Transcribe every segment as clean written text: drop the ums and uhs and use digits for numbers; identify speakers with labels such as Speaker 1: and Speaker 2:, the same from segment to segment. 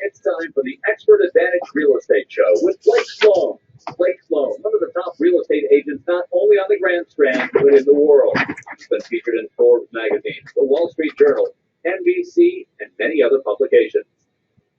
Speaker 1: It's time for the Expert Advantage Real Estate Show with Blake Sloan. Blake Sloan, one of the top real estate agents not only on the Grand Strand, but in the world. He's been featured in Forbes magazine, the Wall Street Journal, NBC, and many other publications.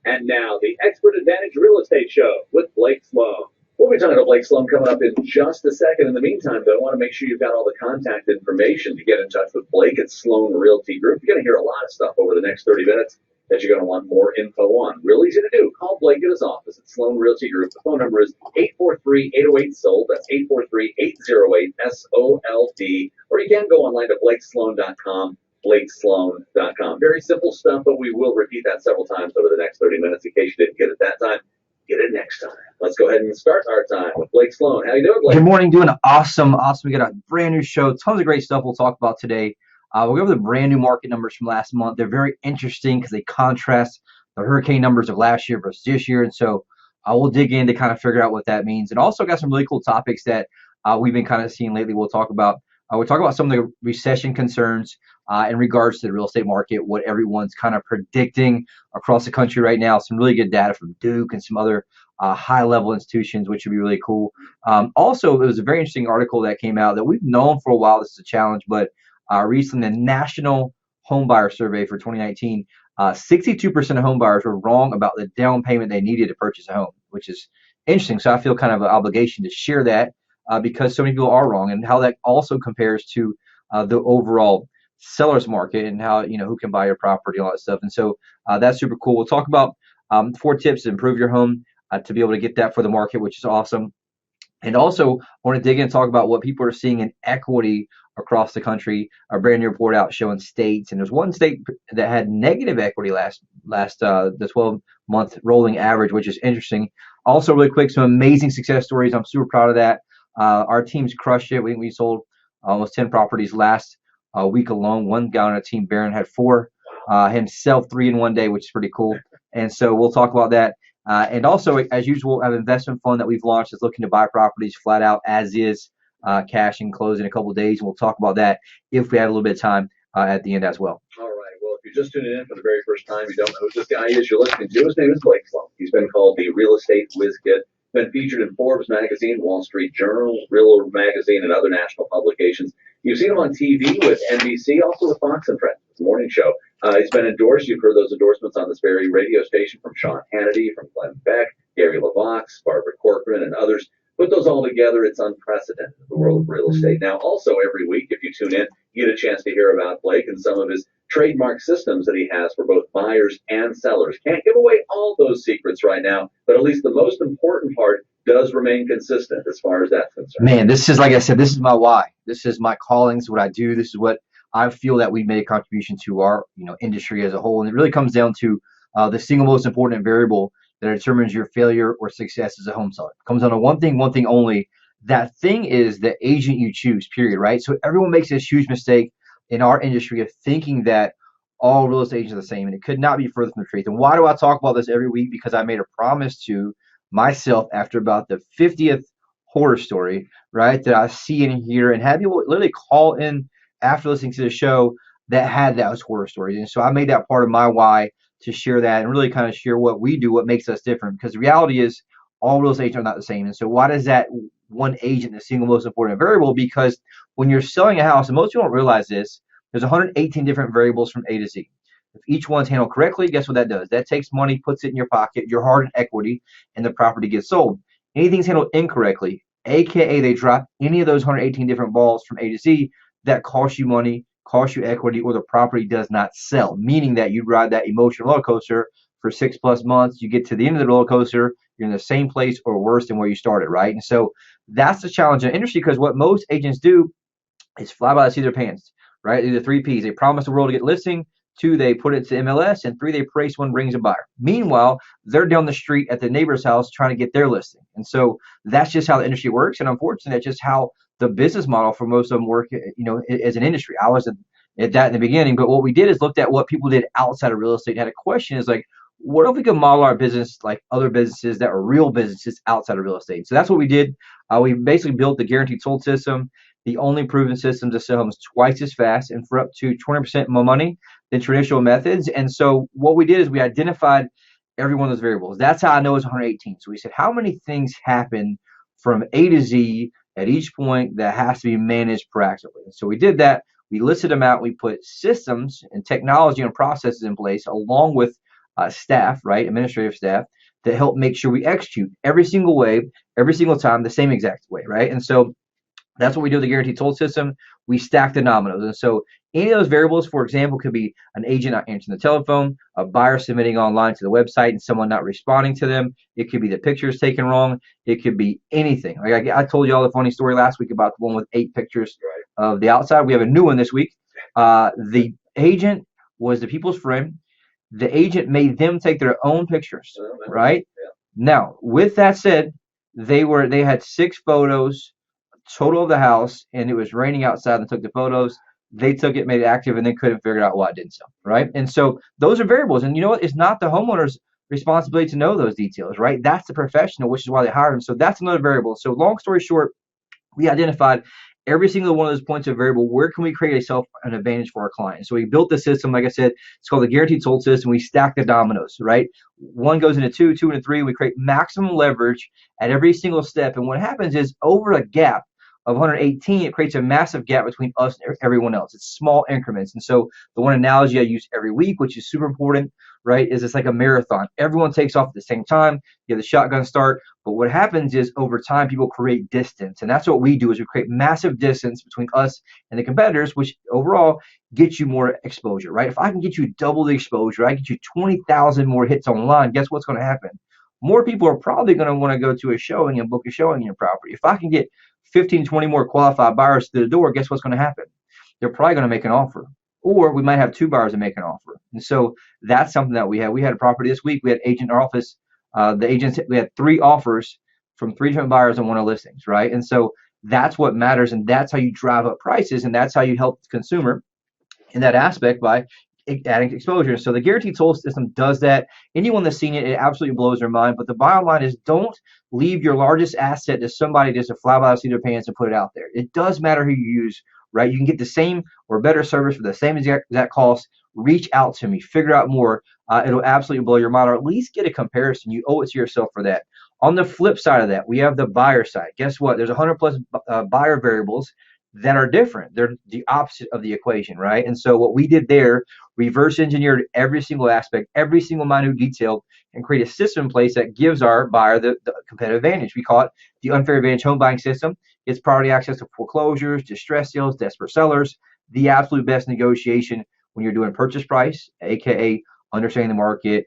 Speaker 1: And now, the Expert Advantage Real Estate Show with Blake Sloan. We'll be talking to Blake Sloan coming up in just a second. In the meantime, though, I want to make sure you've got all the contact information to get in touch with Blake at Sloan Realty Group. You're going to hear a lot of stuff over the next 30 minutes that you're going to want more info on. Real easy to do. Call Blake at his office at Sloan Realty Group. The phone number is 843-808-SOLD. That's 843-808-SOLD. Or you can go online to blakesloan.com, blakesloan.com. Very simple stuff, but we will repeat that several times over the next 30 minutes in case you didn't get it that time. Get it next time. Let's go ahead and start our time with Blake Sloan. How you doing, Blake?
Speaker 2: Good morning. Doing awesome. We got a brand new show. Tons of great stuff we'll talk about today. We'll go over the brand new market numbers from last month. They're very interesting because they contrast the hurricane numbers of last year versus this year. And so we'll dig in to kind of figure out what that means. And also got some really cool topics that we've been kind of seeing lately we'll talk about. We'll talk about some of the recession concerns in regards to the real estate market, what everyone's kind of predicting across the country right now. Some really good data from Duke and some other high-level institutions, which would be really cool. Also, it was a very interesting article that came out that we've known for a while. This is a challenge, but recently, the National Home Buyer Survey for 2019, 62% of home buyers were wrong about the down payment they needed to purchase a home, which is interesting. So I feel kind of an obligation to share that because so many people are wrong, and how that also compares to the overall seller's market and how, who can buy your property, all that stuff. And so that's super cool. We'll talk about 4 tips to improve your home to be able to get that for the market, which is awesome. And also, I want to dig in and talk about what people are seeing in equity across the country. A brand new report out showing states, and there's one state that had negative equity last the 12-month rolling average, which is interesting. Also, really quick, some amazing success stories. I'm super proud of that. Our team's crushed it. We sold almost 10 properties last week alone. One guy on our team, Barron, had 4 himself, 3 in one day, which is pretty cool. And so we'll talk about that. And also, as usual, have an investment fund that we've launched that's looking to buy properties flat out as is, cash and close in a couple of days. And we'll talk about that if we have a little bit of time at the end as well.
Speaker 1: All right. Well, if you're just tuning in for the very first time, you don't know who this guy is you're listening to. His name is Blake Sloan. He's been called the Real Estate Whiz Kid. Been featured in Forbes magazine, Wall Street Journal, Real magazine, and other national publications. You've seen him on TV with NBC, also with Fox and Friends, the morning show. He's been endorsed. You've heard those endorsements on this very radio station from Sean Hannity, from Glenn Beck, Gary LaVox, Barbara Corcoran, and others. Put those all together, it's unprecedented in the world of real estate. Now, also every week, if you tune in, you get a chance to hear about Blake and some of his trademark systems that he has for both buyers and sellers. Can't give away all those secrets right now, but at least the most important part does remain consistent as far as that's concerned.
Speaker 2: Man, this is, like I said, this is my why. This is my calling. This is what I do. This is what I feel that we made a contribution to our industry as a whole. And it really comes down to the single most important variable that determines your failure or success as a home seller. It comes down to one thing only. That thing is the agent you choose, period, right? So everyone makes this huge mistake in our industry of thinking that all real estate agents are the same, and it could not be further from the truth. And why do I talk about this every week? Because I made a promise to myself after about the 50th horror story, right, that I see and hear, and have people literally call in after listening to the show that had those horror stories. And so I made that part of my why, to share that and really kind of share what we do, what makes us different. Because the reality is all real estate agents are not the same. And so why does that one agent the single most important variable? Because when you're selling a house, and most people don't realize this, there's 118 different variables from A to Z. If each one's handled correctly, guess what that does? That takes money, puts it in your pocket, your hard-earned equity, and the property gets sold. Anything's handled incorrectly, aka they drop any of those 118 different balls from A to Z, that costs you money, costs you equity, or the property does not sell, meaning that you ride that emotional roller coaster for 6+ months. You get to the end of the roller coaster, you're in the same place or worse than where you started, right? And so that's the challenge in the industry, because what most agents do is fly by the seat of their pants, right? These are 3 Ps. They promise the world to get listing. 2, they put it to MLS, and 3, they pray someone brings a buyer. Meanwhile, they're down the street at the neighbor's house trying to get their listing. And so that's just how the industry works. And unfortunately, that's just how the business model for most of them work, as an industry. I was at that in the beginning, but what we did is looked at what people did outside of real estate and had a question is like, what if we could model our business like other businesses that are real businesses outside of real estate? So that's what we did. We basically built the guaranteed sold system, the only proven system to sell homes twice as fast and for up to 20% more money than traditional methods. And so what we did is we identified every one of those variables. That's how I know it's 118. So we said, how many things happen from A to Z at each point that has to be managed proactively? And so we did that. We listed them out. We put systems and technology and processes in place along with staff, right, administrative staff, to help make sure we execute every single way, every single time, the same exact way, right? And so that's what we do with the guaranteed sold system. We stack the dominoes. And so any of those variables, for example, could be an agent not answering the telephone, a buyer submitting online to the website and someone not responding to them. It could be the pictures taken wrong. It could be anything. Like I told you all the funny story last week about the one with 8 pictures of the outside. We have a new one this week. The agent was the people's friend. The agent made them take their own pictures, right? Now, with that said, they had 6 photos total of the house, and it was raining outside and took the photos. They took it, made it active, and then couldn't figure out why it didn't sell, right? And so those are variables. And you know what? It's not the homeowner's responsibility to know those details, right? That's the professional, which is why they hired him. So that's another variable. So long story short, we identified every single one of those points of variable. Where can we create an advantage for our client? So we built the system. Like I said, it's called the guaranteed sold system. We stack the dominoes, right? 1 goes into 2, 2 into 3. We create maximum leverage at every single step. And what happens is over a gap of 118, it creates a massive gap between us and everyone else. It's small increments. And so the one analogy I use every week, which is super important, right, is it's like a marathon. Everyone takes off at the same time. You have the shotgun start. But what happens is over time, people create distance. And that's what we do is we create massive distance between us and the competitors, which overall gets you more exposure, right? If I can get you double the exposure, I get you 20,000 more hits online, guess what's going to happen? More people are probably going to want to go to a showing and book a showing in your property. If I can get 15, 20 more qualified buyers through the door, guess what's going to happen? They're probably going to make an offer. Or we might have 2 buyers that make an offer. And so that's something that we had. We had a property this week. We had an agent in our office. We had 3 offers from 3 different buyers on one of the listings, right? And so that's what matters. And that's how you drive up prices. And that's how you help the consumer in that aspect by adding exposure. So the guaranteed sold system does that. Anyone that's seen it, it absolutely blows their mind. But the bottom line is don't leave your largest asset to somebody just to fly by the seat of their pants and put it out there. It does matter who you use, right? You can get the same or better service for the same exact cost. Reach out to me, figure out more. It'll absolutely blow your mind, or at least get a comparison. You owe it to yourself for that. On the flip side of that, we have the buyer side. Guess what? There's 100 plus buyer variables that are different. They're the opposite of the equation, right? And so what we did there, reverse engineered every single aspect, every single minute detail, and create a system in place that gives our buyer the competitive advantage. We call it the unfair advantage home buying system. It's priority access to foreclosures, distress sales, desperate sellers, the absolute best negotiation when you're doing purchase price, aka understanding the market,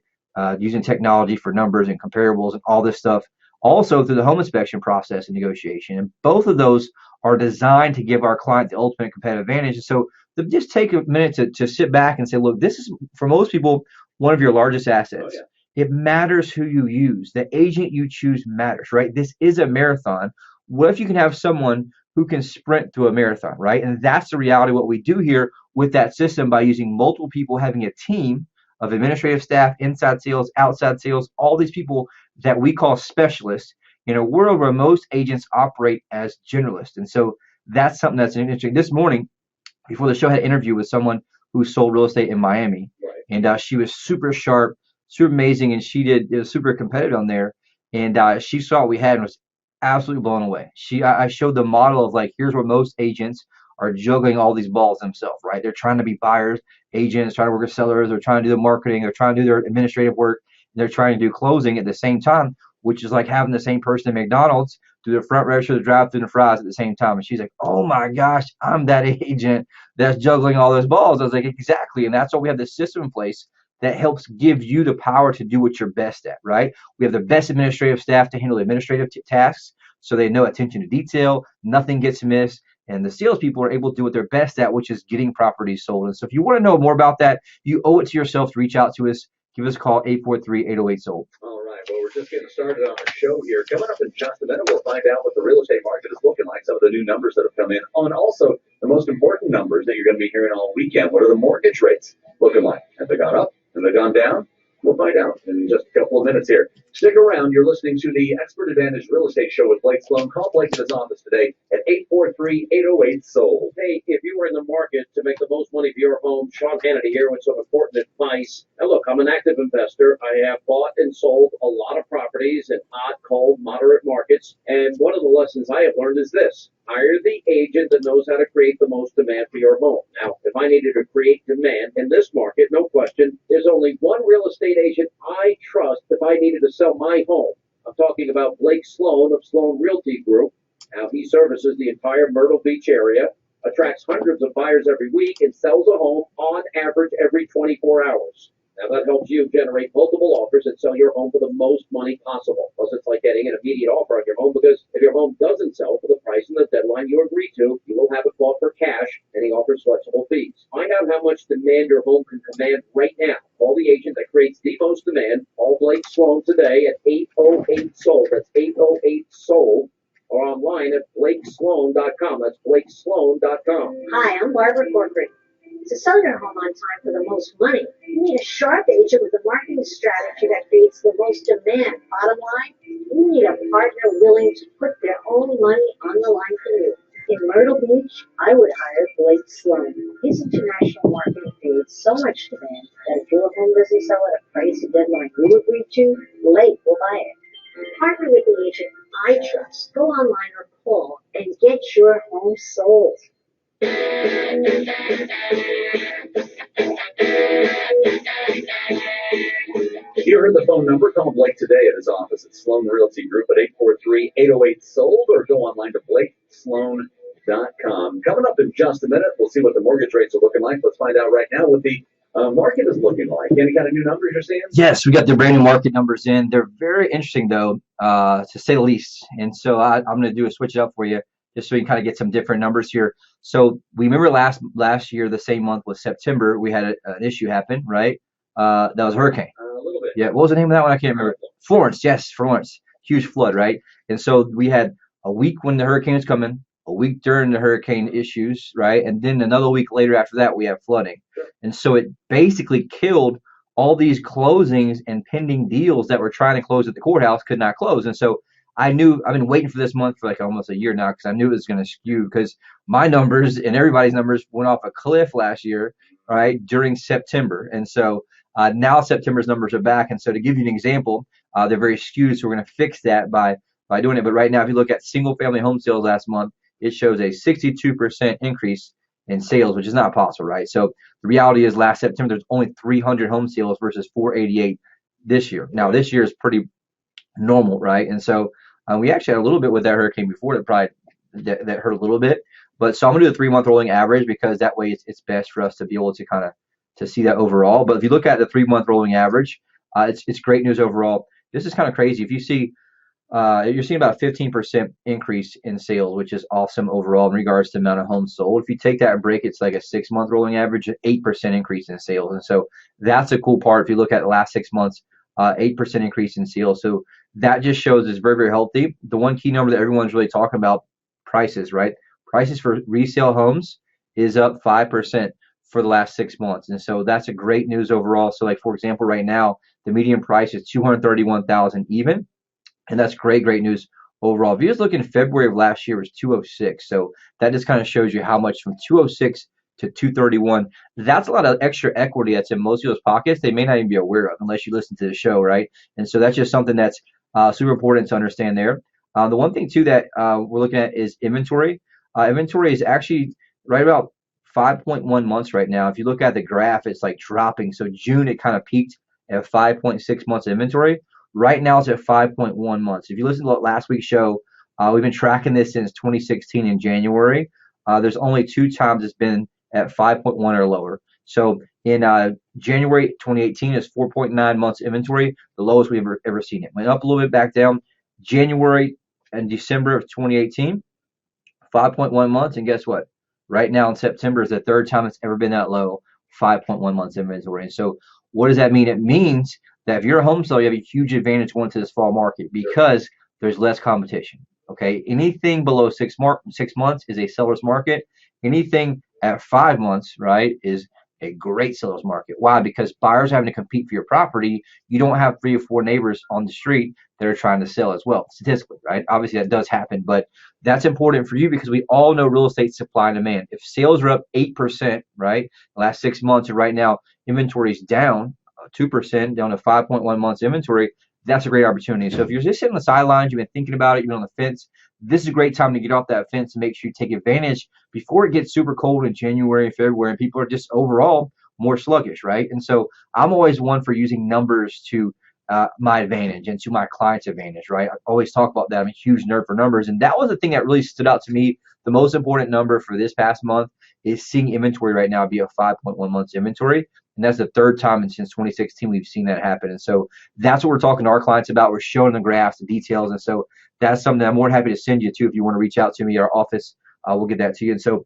Speaker 2: using technology for numbers and comparables and all this stuff. Also through the home inspection process and negotiation. And both of those are designed to give our client the ultimate competitive advantage. And so just take a minute to sit back and say, look, this is, for most people, one of your largest assets. Oh, yeah. It matters who you use. The agent you choose matters, right? This is a marathon. What if you can have someone who can sprint through a marathon, right? And that's the reality of what we do here with that system by using multiple people, having a team of administrative staff, inside sales, outside sales, all these people that we call specialists in a world where most agents operate as generalists. And so that's something that's interesting. This morning, before the show, I had an interview with someone who sold real estate in Miami. Right. And she was super sharp, super amazing, and it was super competitive on there. And she saw what we had and was absolutely blown away. I showed the model of like, here's where most agents are juggling all these balls themselves, right? They're trying to be buyers, agents, trying to work with sellers, they're trying to do the marketing, they're trying to do their administrative work, and they're trying to do closing at the same time, which is like having the same person at McDonald's do the front register, the drive through, and the fries at the same time. And she's like, oh my gosh, I'm that agent that's juggling all those balls. I was like, exactly. And that's why we have this system in place that helps give you the power to do what you're best at, right? We have the best administrative staff to handle the administrative tasks, so they know attention to detail, nothing gets missed. And the salespeople are able to do what they're best at, which is getting properties sold. And so if you want to know more about that, you owe it to yourself to reach out to us. Give us a call, 843-808-SOLD.
Speaker 1: All right. Well, we're just getting started on our show here. Coming up in just a minute, we'll find out what the real estate market is looking like, some of the new numbers that have come in, and also the most important numbers that you're going to be hearing all weekend. What are the mortgage rates looking like? Have they gone up? Have they gone down? We'll find out in just a couple of minutes here. Stick around. You're listening to the Expert Advantage Real Estate Show with Blake Sloan. Call Blake in his office today at 843-808-SOLD.
Speaker 3: Hey, if you were in the market to make the most money for your home, Sean Hannity here with some important advice. Now, look, I'm an active investor. I have bought and sold a lot of properties in hot, cold, moderate markets. And one of the lessons I have learned is this. Hire the agent that knows how to create the most demand for your home. Now, if I needed to create demand in this market, no question, there's only one real estate agent I trust if I needed to sell my home. I'm talking about Blake Sloan of Sloan Realty Group. Now, he services the entire Myrtle Beach area, attracts hundreds of buyers every week, and sells a home on average every 24 hours. Now, that helps you generate multiple offers and sell your home for the most money possible. Plus, it's like getting an immediate offer on your home because if your home doesn't sell for the price and the deadline you agreed to, you will have it bought for cash, and he offers flexible fees. Find out how much demand your home can command right now. Call the agent that creates the most demand. Call Blake Sloan today at 808-SOLD. That's 808-SOLD. Or online at blakesloan.com. That's blakesloan.com.
Speaker 4: Hi, I'm Barbara Corcoran. To sell your home on time for the most money, you need a sharp agent with a marketing strategy that creates the most demand. Bottom line, you need a partner willing to put their own money on the line for you. In Myrtle Beach, I would hire Blake Sloan. His international marketing creates so much demand that if your home doesn't sell at a price and deadline you agreed to, Blake will buy it. Partner with the agent I trust. Go online or call and get your home sold.
Speaker 1: You heard the phone number. Call Blake today at his office at Sloan Realty Group at 843-808-SOLD or go online to blakesloan.com. Coming up in just a minute, we'll see what the mortgage rates are looking like. Let's find out right now what the market is looking like. Any kind of new numbers you're seeing?
Speaker 2: Yes, we got the brand new market numbers in. They're very interesting, though, to say the least. And so I'm going to do a switch it up for you just so you can kind of get some different numbers here. So we remember last year, the same month was September, we had an issue happen, right? That was a hurricane.
Speaker 1: A little bit.
Speaker 2: Yeah, what was the name of that one? I can't remember. Florence, yes, Florence. Huge flood, right? And so we had a week when the hurricane was coming, a week during the hurricane issues, right? And then another week later after that, we have flooding. And so it basically killed all these closings and pending deals that were trying to close at the courthouse could not close. And so I knew I've been waiting for this month for like almost a year now because I knew it was going to skew because my numbers and everybody's numbers went off a cliff last year, right, during September. And so now September's numbers are back. And so to give you an example, they're very skewed. So we're going to fix that by doing it. But right now, if you look at single family home sales last month, it shows a 62% increase in sales, which is not possible, right? So the reality is last September, there's only 300 home sales versus 488 this year. Now, this year is pretty normal, right? And so we actually had a little bit with that hurricane before that probably that hurt a little bit. But so I'm going to do the 3-month rolling average because that way it's best for us to be able to kind of to see that overall. But if you look at the 3-month rolling average, it's great news overall. This is kind of crazy. If you see you're seeing about a 15% increase in sales, which is awesome overall in regards to the amount of homes sold. If you take that and break, it's like a 6-month rolling average, 8% increase in sales. And so that's a cool part. If you look at the last 6 months, 8% increase in sales. So that just shows it's very, very healthy. The one key number that everyone's really talking about, prices, right? Prices for resale homes is up 5% for the last 6 months. And so that's a great news overall. So like, for example, right now, the median price is $231,000 even. And that's great news overall. If you just look in February of last year, it was 206. So that just kind of shows you how much from 206 to 231. That's a lot of extra equity that's in most of those pockets. They may not even be aware of unless you listen to the show, right? And so that's just something that's super important to understand there. The one thing too that we're looking at is inventory. Inventory is actually right about 5.1 months right now. If you look at the graph, it's like dropping. So June, it kind of peaked at 5.6 months of inventory. Right now, it's at 5.1 months. If you listen to last week's show, we've been tracking this since 2016 in January. There's only 2 times it's been at 5.1 or lower. So in January 2018, it's 4.9 months inventory, the lowest we've ever seen it. Went up a little bit back down. January and December of 2018, 5.1 months. And guess what? Right now in September is the 3rd time it's ever been that low, 5.1 months inventory. And so what does that mean? It means that if you're a home seller, you have a huge advantage going to this fall market because there's less competition. Okay, anything below 6 months is a seller's market. Anything at 5 months, right, is a great seller's market. Why? Because buyers are having to compete for your property. You don't have 3 or 4 neighbors on the street that are trying to sell as well, statistically, right? Obviously, that does happen, but that's important for you because we all know real estate supply and demand. If sales are up 8%, right, the last 6 months, and right now inventory is down 2%, down to 5.1 months inventory, that's a great opportunity. So if you're just sitting on the sidelines, you've been thinking about it, you've been on the fence, this is a great time to get off that fence and make sure you take advantage before it gets super cold in January and February and people are just overall more sluggish, right? And so I'm always one for using numbers to my advantage and to my client's advantage, right? I always talk about that. I'm a huge nerd for numbers. And that was the thing that really stood out to me. The most important number for this past month is seeing inventory right now be a 5.1 months inventory. And that's the third time since 2016 we've seen that happen. And so that's what we're talking to our clients about. We're showing the graphs, the details. And so that's something that I'm more than happy to send you to if you want to reach out to me, our office. We'll get that to you. And so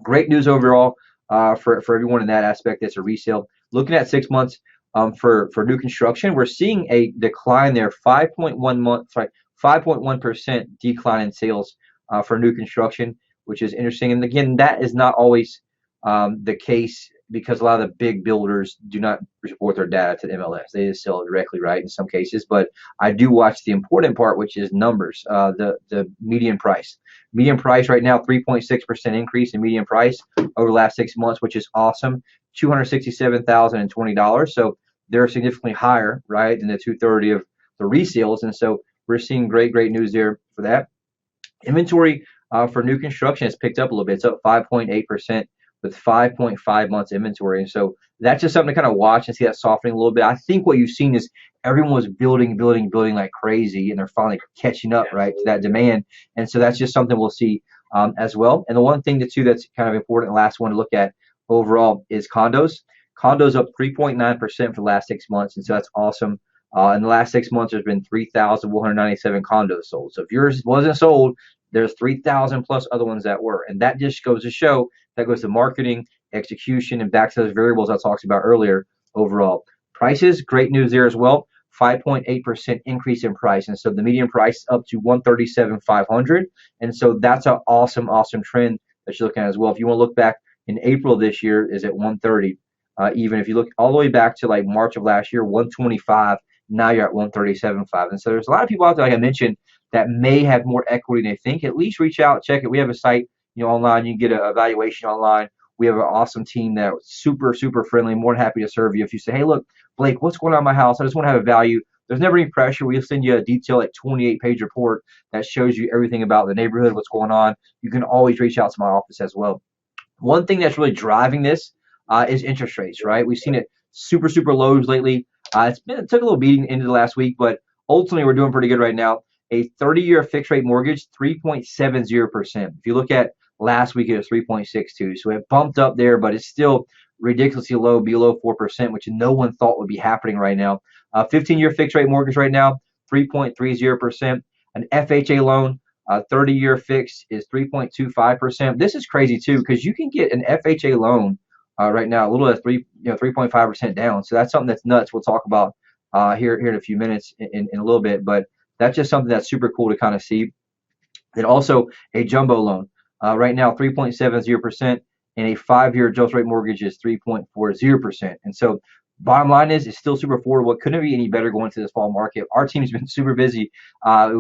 Speaker 2: great news overall for everyone in that aspect. That's a resale. Looking at 6 months for new construction, we're seeing a decline there, 5.1% decline in sales for new construction, which is interesting. And again, that is not always the case because a lot of the big builders do not report their data to the MLS. They just sell it directly, right, in some cases. But I do watch the important part, which is numbers, the median price. Median price right now, 3.6% increase in median price over the last 6 months, which is awesome, $267,020. So they're significantly higher, right, than the 230 of the resales. And so we're seeing great news there for that. Inventory for new construction has picked up a little bit. It's up 5.8% with 5.5 months inventory. And so that's just something to kind of watch and see that softening a little bit. I think what you've seen is everyone was building like crazy, and they're finally catching up, right, to that demand. And so that's just something we'll see as well. And the one thing too that's kind of important, the last one to look at overall is condos. Condos up 3.9% for the last 6 months. And so that's awesome. In the last 6 months, there's been 3,197 condos sold. So if yours wasn't sold, there's 3,000 plus other ones that were. And that just goes to show that goes to marketing, execution, and back to those variables I talked about earlier overall. Prices, great news there as well. 5.8% increase in price. And so the median price is up to 137,500. And so that's an awesome trend that you're looking at as well. If you want to look back in April this year is at 130. Even if you look all the way back to like March of last year, 125. Now you're at 137.5. And so there's a lot of people out there, like I mentioned, that may have more equity than they think. At least reach out, check it. We have a site, online. You can get an evaluation online. We have an awesome team that's super friendly, more than happy to serve you. If you say, hey, look, Blake, what's going on in my house? I just want to have a value. There's never any pressure. We'll send you a detailed, 28-page report that shows you everything about the neighborhood, what's going on. You can always reach out to my office as well. One thing that's really driving this is interest rates, right? We've seen it super lows lately. It took a little beating into the last week, but ultimately we're doing pretty good right now. A 30-year fixed rate mortgage, 3.70%. If you look at last week, it was 3.62. So it bumped up there, but it's still ridiculously low, below 4%, which no one thought would be happening right now. 15-year fixed rate mortgage right now, 3.30%. An FHA loan, 30-year fixed is 3.25%. This is crazy too, because you can get an FHA loan right now a little at 3.5% down. So that's something that's nuts. We'll talk about here in a few minutes in a little bit, but that's just something that's super cool to kind of see. Then also a jumbo loan right now 3.70%, and a 5-year adjust rate mortgage is 3.40%. And so bottom line is it's still super affordable. It couldn't be any better going to this fall market. Our team's been super busy. I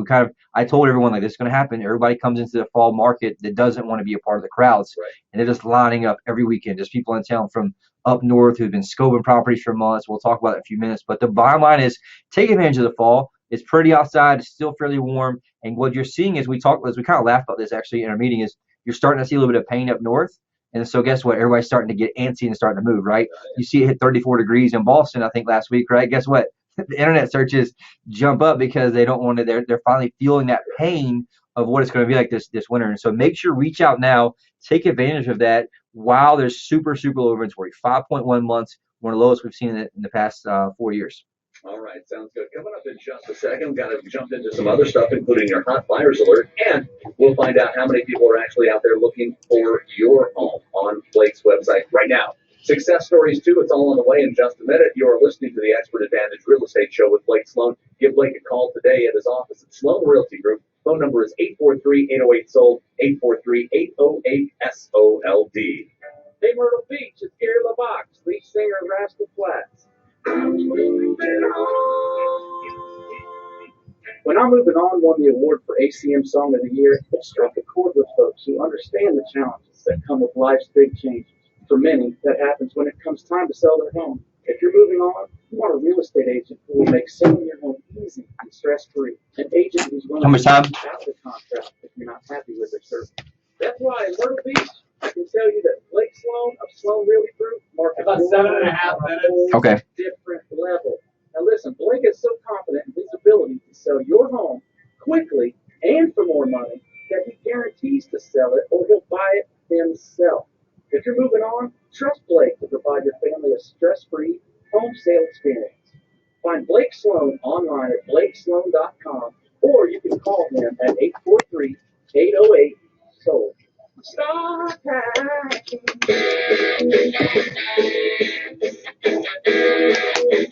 Speaker 2: told everyone like this is going to happen. Everybody comes into the fall market that doesn't want to be a part of the crowds, right? And they're just lining up every weekend. There's people in town from up north who've been scoping properties for months. We'll talk about it in a few minutes. But the bottom line is take advantage of the fall. It's pretty outside. It's still fairly warm. And what you're seeing is we kind of laughed about this actually in our meeting is you're starting to see a little bit of pain up north. And so guess what? Everybody's starting to get antsy and starting to move, right? You see it hit 34 degrees in Boston, I think, last week, right? Guess what? The internet searches jump up because they don't want to, they're finally feeling that pain of what it's going to be like this winter. And so make sure reach out now, take advantage of that while there's super low inventory. 5.1 months, one of the lowest we've seen in the past 4 years.
Speaker 1: All right, sounds good. Coming up in just a second, got to jump into some other stuff, including your hot buyers alert, and we'll find out how many people are actually out there looking for your home on Blake's website right now. Success stories, too. It's all on the way in just a minute. You're listening to the Expert Advantage Real Estate Show with Blake Sloan. Give Blake a call today at his office at Sloan Realty Group. Phone number is 843-808-SOLD, 843-808-SOLD.
Speaker 3: Hey, Myrtle Beach, it's Gary LaBox, lead singer of Rascal Flatts. When I'm Moving On won the award for ACM Song of the Year, it struck a chord with folks who understand the challenges that come with life's big changes. For many, that happens when it comes time to sell their home. If you're moving on, you want a real estate agent who will make selling your home easy and stress-free. An agent who's willing
Speaker 2: How much
Speaker 3: to
Speaker 2: time?
Speaker 3: out the contract if you're not happy with their service. That's why in Myrtle Beach, I can tell you that Blake Sloan of Sloan Realty Group markets
Speaker 5: About 7.5 minutes.
Speaker 2: Okay.
Speaker 3: different level. Now listen, Blake is so confident in his ability to sell your home quickly and for more money that he guarantees to sell it or he'll buy it himself. If you're moving on, trust Blake to provide your family a stress-free home sale experience. Find Blake Sloan online at blakesloan.com or you can call him at 843-808-SOLD. Start packing.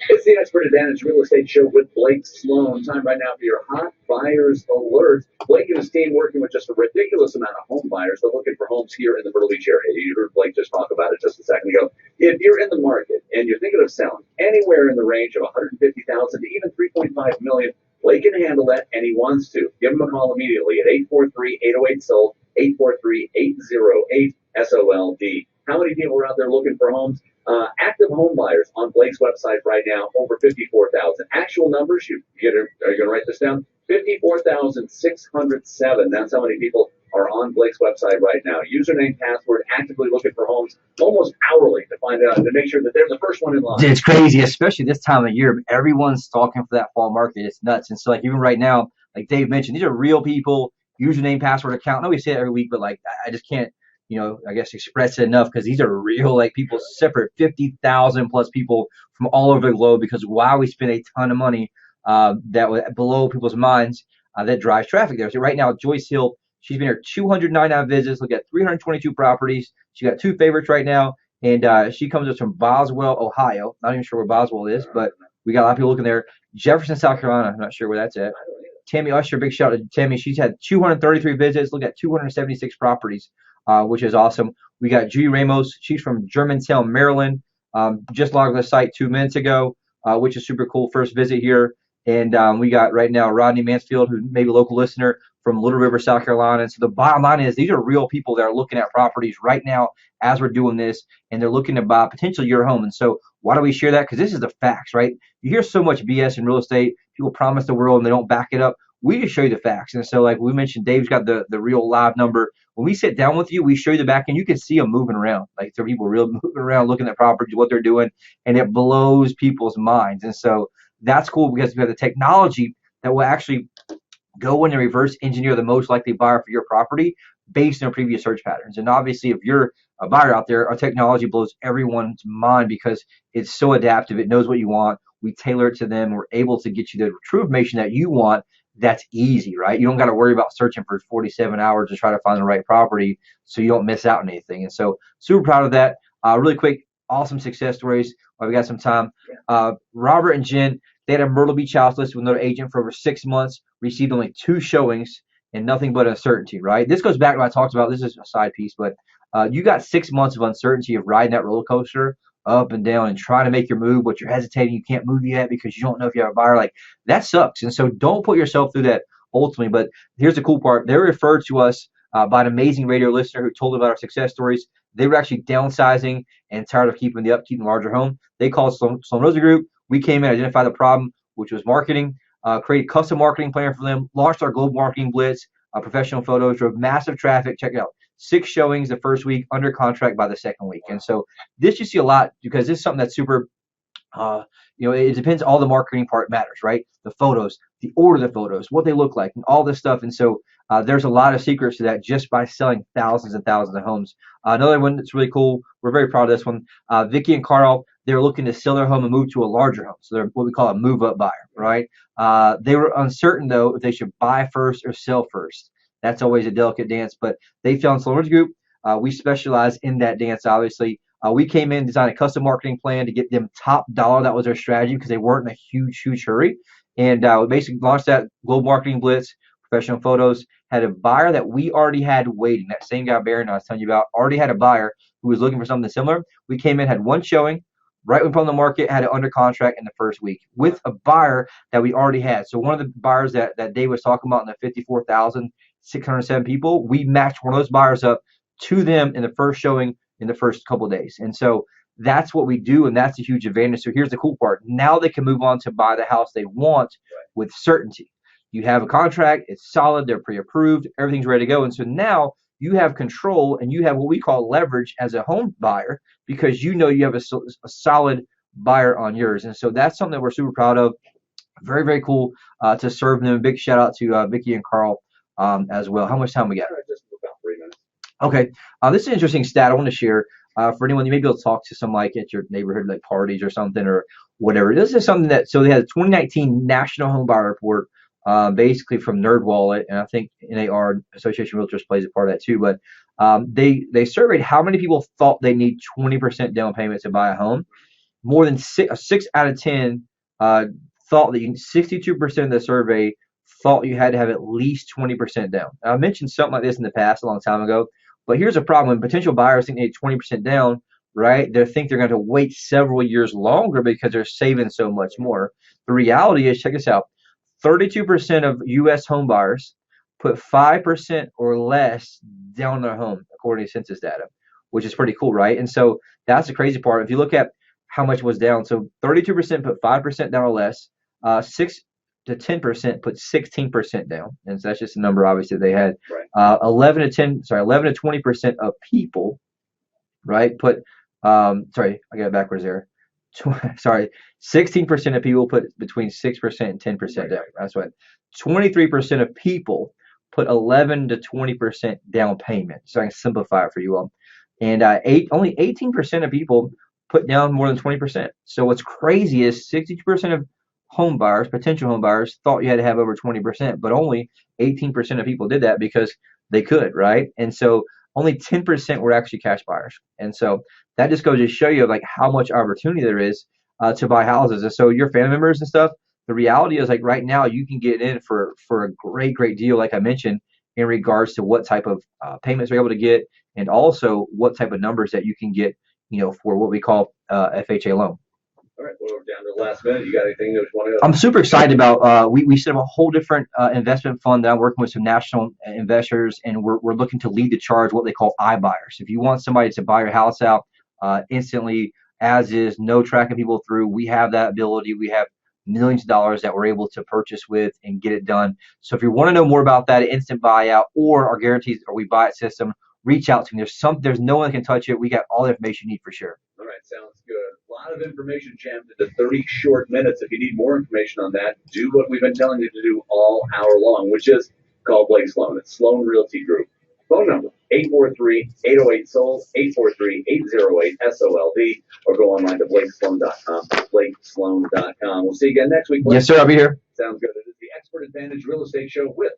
Speaker 1: It's the Expert Advantage Real Estate Show with Blake Sloan. Time right now for your hot buyers alert. Blake and his team working with just a ridiculous amount of home buyers. They're looking for homes here in the Myrtle Beach area. You heard Blake just talk about it just a second ago. If you're in the market and you're thinking of selling anywhere in the range of 150,000 to even 3.5 million, Blake can handle that, and he wants to. Give him a call immediately at 843-808-SOLD, 843-808-SOLD. How many people are out there looking for homes? Active home buyers on Blake's website right now, over 54,000. Actual numbers, are you going to write this down? 54,607. That's how many people are on Blake's website right now. Username, password, actively looking for homes almost hourly to find out, to make sure that they're the first one in line.
Speaker 2: It's crazy, especially this time of year. Everyone's stalking for that fall market. It's nuts. And so, like, even right now, like Dave mentioned, these are real people, username, password, account. I know we say it every week, but like, I just can't, I guess express it enough because these are real, like, people separate 50,000 plus people from all over the globe because while we spend a ton of money that was below people's minds, that drives traffic there. So right now, Joyce Hill, she's been here 299 visits, look at 322 properties. She got two favorites right now, and she comes us from Boswell, Ohio. Not even sure where Boswell is, but we got a lot of people looking there. Jefferson, South Carolina, I'm not sure where that's at. Tammy Usher, big shout out to Tammy. She's had 233 visits, look at 276 properties, which is awesome. We got Judy Ramos. She's from Germantown, Maryland. Just logged the site 2 minutes ago, which is super cool. First visit here. And we got right now Rodney Mansfield, who may be a local listener from Little River, South Carolina. And so the bottom line is these are real people that are looking at properties right now as we're doing this, and they're looking to buy potentially your home. And so why do we share that? Because this is the facts, right? You hear so much BS in real estate. People promise the world and they don't back it up. We just show you the facts. And so, like we mentioned, Dave's got the real live number. When we sit down with you, we show you the back end. You can see them moving around. Like there are people real moving around, looking at properties, what they're doing, and it blows people's minds. And so that's cool because we have the technology that will actually go in and reverse engineer the most likely buyer for your property based on previous search patterns. And obviously, if you're a buyer out there, our technology blows everyone's mind because it's so adaptive. It knows what you want. We tailor it to them. We're able to get you the true information that you want. That's easy, right? You don't got to worry about searching for 47 hours to try to find the right property so you don't miss out on anything. And so super proud of that. Really quick, awesome success stories while we got some time. Robert and Jen, they had a Myrtle Beach house listed with another agent for over 6 months, received only 2 showings and nothing but uncertainty, right? This goes back to what I talked about. This is a side piece, but you got 6 months of uncertainty of riding that roller coaster up and down and trying to make your move, but you're hesitating. You can't move yet because you don't know if you have a buyer. Like that sucks. And so don't put yourself through that ultimately. But here's the cool part. They were referred to us by an amazing radio listener who told about our success stories. They were actually downsizing and tired of keeping the upkeep and larger home. They called Sloan Rosa Group. We came in, identified the problem, which was marketing, created custom marketing plan for them, launched our global marketing blitz, professional photos, drove massive traffic. Check it out. 6 showings the first week, under contract by the second week. And so this you see a lot because this is something that's super, it depends. All the marketing part matters, right? The photos, the order of the photos, what they look like, and all this stuff. And so there's a lot of secrets to that just by selling thousands and thousands of homes. Another one that's really cool. We're very proud of this one. Vicky and Carl, they're looking to sell their home and move to a larger home. So they're what we call a move-up buyer, right? They were uncertain, though, if they should buy first or sell first. That's always a delicate dance, but they found Sloan Group. We specialize in that dance, obviously. We came in, designed a custom marketing plan to get them top dollar. That was their strategy because they weren't in a huge hurry. And we basically launched that global marketing blitz, professional photos, had a buyer that we already had waiting. That same guy, Barron, I was telling you about, already had a buyer who was looking for something similar. We came in, had one showing, right when we put on the market, had it under contract in the first week with a buyer that we already had. So one of the buyers that Dave was talking about in the 54,607 people, we matched one of those buyers up to them in the first showing in the first couple of days. And so that's what we do, and that's a huge advantage. So here's the cool part. Now they can move on to buy the house they want with certainty. You have a contract, it's solid, they're pre-approved, everything's ready to go. And so now you have control and you have what we call leverage as a home buyer because you know you have a solid buyer on yours. And so that's something that we're super proud of. Very, very cool to serve them. Big shout out to Vicky and Carl as well. How much time we got?
Speaker 1: Just about 3 minutes.
Speaker 2: Okay. This is an interesting stat I want to share for anyone. You may be able to talk to some like at your neighborhood, like parties or something or whatever. This is something that, so they had a 2019 National Home Buyer Report, basically from NerdWallet, and I think NAR, Association of Realtors, plays a part of that too. But they surveyed how many people thought they need 20% down payment to buy a home. More than 6 out of 10 thought that 62% of the survey thought you had to have at least 20% down. Now, I mentioned something like this in the past a long time ago, but here's a problem. When potential buyers think they need 20% down, right, they think they're going to wait several years longer because they're saving so much more. The reality is, check this out, 32% of U.S. home buyers put 5% or less down their home, according to census data, which is pretty cool, right? And so that's the crazy part. If you look at how much was down, so 32% put 5% down or less, 6 to 10% put 16% down, and so that's just a number obviously they had.
Speaker 1: Right.
Speaker 2: 11 to 20% of people, right, put sorry, I got it backwards there. Sorry, 16% of people put between 6% and 10% down. That's what. 23% of people put 11 to 20% down payment. So I can simplify it for you all. And only 18% of people put down more than 20%. So what's crazy is 62% of home buyers, potential home buyers, thought you had to have over 20%, but only 18% of people did that because they could, right? And so only 10% were actually cash buyers. And so that just goes to show you like how much opportunity there is to buy houses. And so your family members and stuff, the reality is like right now you can get in for a great deal, like I mentioned, in regards to what type of payments you're able to get and also what type of numbers that you can get, for what we call FHA loan.
Speaker 1: All right, well, we're down to the last minute. You got anything that you want to go?
Speaker 2: I'm super excited about. We set up a whole different investment fund that I'm working with some national investors, and we're looking to lead the charge, what they call iBuyers. If you want somebody to buy your house out instantly, as is, no tracking people through, we have that ability. We have millions of dollars that we're able to purchase with and get it done. So if you want to know more about that instant buyout or our guarantees or we buy it system, reach out to me. There's no one that can touch it. We got all the information you need for sure.
Speaker 1: All right, sounds good. A lot of information jammed into 30 short minutes. If you need more information on that, do what we've been telling you to do all hour long, which is call Blake Sloan. It's Sloan Realty Group. Phone number, 843-808-SOLD, 843-808-SOLD, or go online to blakesloan.com, blakesloan.com. We'll see you again next week, Blake.
Speaker 2: Yes, sir. I'll be here.
Speaker 1: Sounds good. It is the Expert Advantage Real Estate Show with